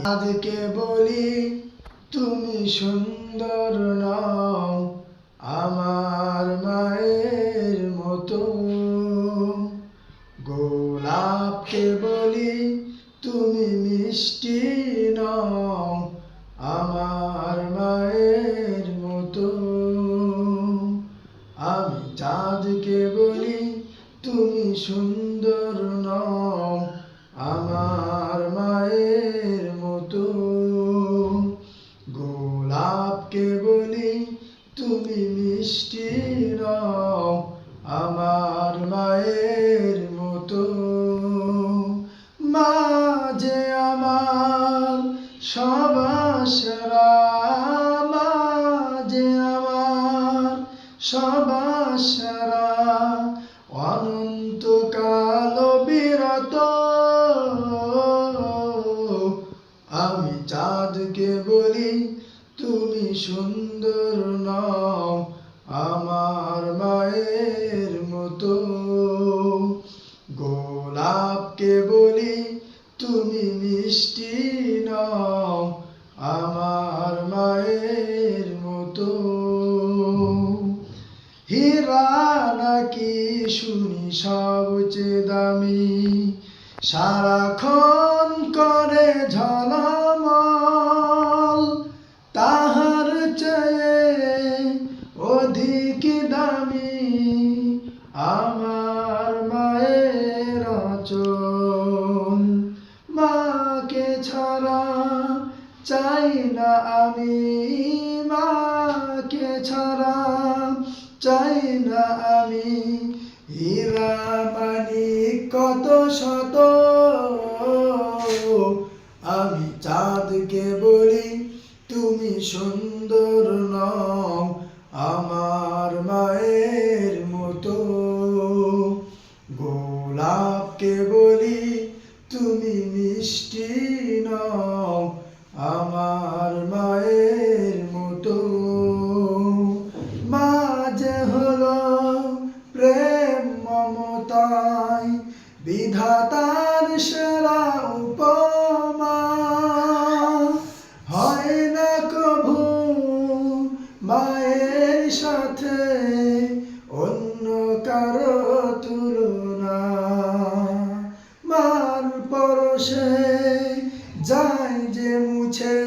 আজকে বলি তুমি সুন্দর নও আমার মায়ের মতো। গোলাপকে বলি তুমি মিষ্টি নও আমার মায়ের মতো। আমি চাঁদকে বলি তুমি সুন্দর নও আমার মায়ের মতো। গোলাপকে বলি তুমি মিষ্টি নও আমার মায়ের মতো। মা যে আমার সবার সেরা, মা যে আমার সবার সেরা, অনন্তকাল বিরত। আমি চাঁদকে বলি তুমি সুন্দর নও আমার মায়ের মতো। গোলাপকে বলি তুমি মিষ্টি নও আমার মায়ের মতো। হীরা নাকি শুনি সবচেয়ে দামি, সারাক্ষণ করে ঝলমল, তাহার চেয়ে অধিক দামি আমার মায়ের আঁচল। মাকে ছাড়া চাই না আমি, মাকে ছাড়া চাই না আমি। হীরা মানিক কত শত, আমি চাঁদকে বলি তুমি সুন্দর নও আমার মায়ের মতো। গোলাপকে বলি তুমি মিষ্টি নও আমার মায়ের মতো। মা যে হলো প্রেম মমতায় বিধাতার সেরা উপমা, হয় না কভু মায়ের সাথে অন্য কারো তুলনা। মার পরশে যায় যে মুছে,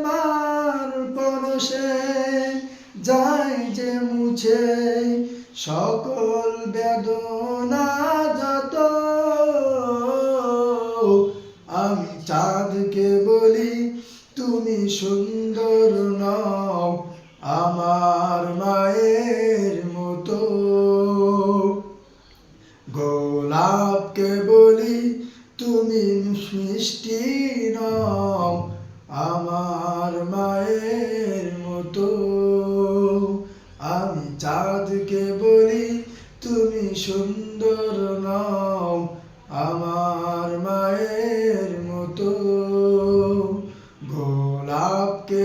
মার পরশে যায় যে মুছে সকল বেদনা যত। আমি চাঁদকে বলি তুমি সুন্দর নও আমার মায়ের মতো। গোলাপকে বলি তুমি মিষ্টি নও আমার মায়ের মতো। আমি চাঁদকে বলি তুমি সুন্দর নও আমার মায়ের মতো। গোলাপকে